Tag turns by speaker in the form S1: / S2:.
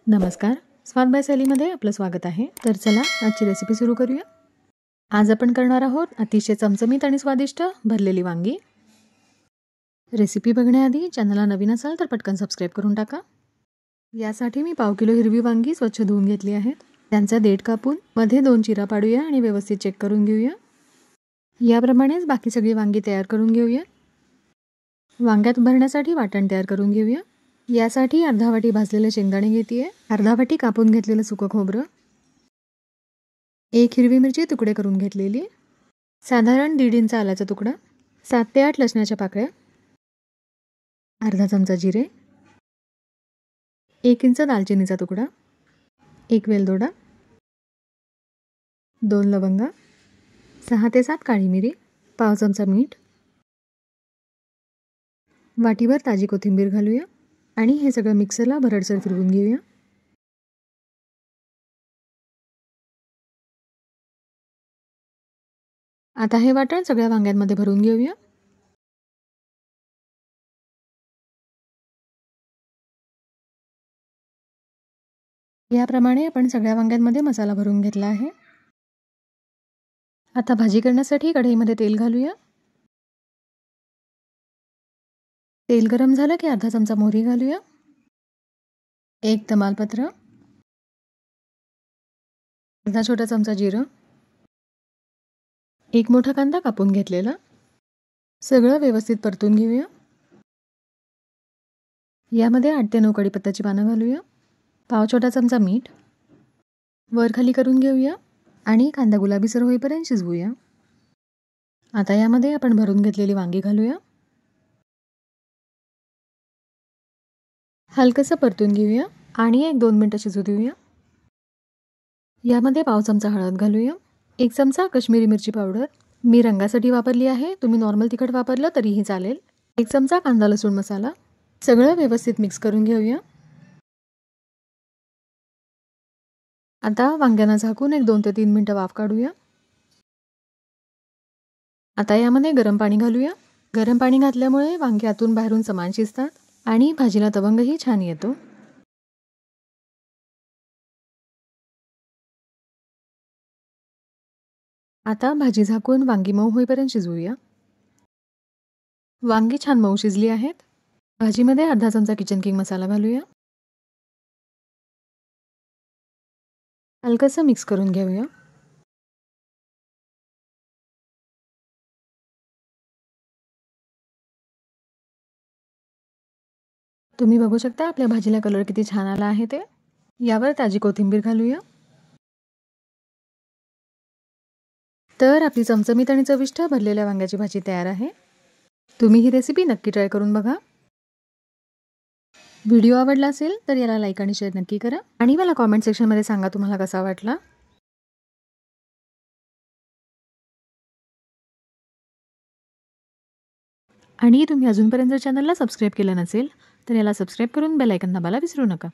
S1: नमस्कार, स्वाद बाय सलीमध्ये आपलं स्वागत आहे. तर चला आजची रेसिपी सुरू करूया. आज आपण करणार आहोत अतिशय चमचमीत आणि स्वादिष्ट भरलेली वांगी. रेसिपी बघण्याआधी चॅनलला नवीन असाल तर पटकन सबस्क्राईब करून टाका. यासाठी मी 1/2 किलो हिरवी वांगी स्वच्छ धुवून घेतली आहेत. त्यांचा देठ कापून मध्ये 2 चिरा पाडूया आणि व्यवस्थित चेक करून घेऊया. याप्रमाणेच बाकी सगळी वांगी तयार करून घेऊया. वांग्यात भरण्यासाठी वाटण तयार करून घेऊया. यासाठी अर्धा वाटी भाजलेले शेंगदाणे घेतेय, अर्धा वाटी कापून घेतलेलं सुकं खोबरं, 1 हिरवी मिरची तुकडे करून घेतलेली, साधारण 1.5 इंच आल्याचा तुकडा, 7 ते 8 लसणाच्या पाकळ्या, अर्धा चमचा जिरे, 1 इंच दालचिनीचा तुकडा, 1 वेलदोडा, 2 लवंगा, 6 ते 7 काळी मिरी, पाव चमचा मीठ, वाटीभर ताजी कोथिंबीर घालूया आणि हे सगळं मिक्सरला भरडसर फिरवून घेऊया. आता हे वाटण सगळ्या वांग्यांमध्ये भरून घेऊया. याप्रमाणे आपण सगळ्या वांग्यांमध्ये मसाला भरून घेतला आहे. आता भाजी करण्यासाठी कढईमध्ये तेल घालूया. तेल गरम झालं की अर्धा चमचा मोहरी घालूया, 1 तमालपत्र, अर्धा छोटा चमचा जिरं, 1 मोठा कांदा कापून घेतलेला. सगळं व्यवस्थित परतून घेऊया. यामध्ये 8 ते 9 कढीपत्त्याची पानं घालूया, पाव छोटा चमचा मीठ, वर खाली करून घेऊया आणि कांदा गुलाबीसर होईपर्यंत शिजवूया. आता यामध्ये आपण भरून घेतलेली वांगी घालूया. हलकंसं परतून घेऊया आणि 1-2 मिनिटं शिजू देऊया. यामध्ये पाव चमचा हळद घालूया, 1 चमचा काश्मीरी मिरची पावडर, मी रंगासाठी वापरली आहे, तुम्ही नॉर्मल तिखट वापरलं तरीही चालेल, 1 चमचा कांदा लसूण मसाला. सगळं व्यवस्थित मिक्स करून घेऊया. आता वांग्यांना झाकून 1-2 ते 3 मिनिटं वाफ काढूया. आता यामध्ये गरम पाणी घालूया. गरम पाणी घातल्यामुळे वांगी आतून बाहेरून समान शिजतात आणि भाजीला तवंगही छान येतो. आता भाजी झाकून वांगी मऊ होईपर्यंत शिजवूया. वांगी छान मऊ शिजली आहेत. भाजीमध्ये अर्धा चमचा किचन किंग मसाला घालूया. हलकंसं मिक्स करून घेऊया. तुम्ही बघू शकता आपल्या भाजीला कलर किती छान आला आहे ते. यावर ताजी कोथिंबीर घालूया. तर आपली चमचमीत आणि चविष्ट भरलेल्या वांग्याची भाजी तयार आहे. तुम्ही ही रेसिपी नक्की ट्राय करून बघा. व्हिडिओ आवडला असेल तर याला लाईक आणि शेअर नक्की करा आणि मला कॉमेंट सेक्शनमध्ये सांगा तुम्हाला कसा वाटला. आणि तुम्ही अजूनपर्यंत जर चॅनलला सबस्क्राईब केलं नसेल तर याला सबस्क्राईब करून बेल आयकॉन दाबायला विसरू नका.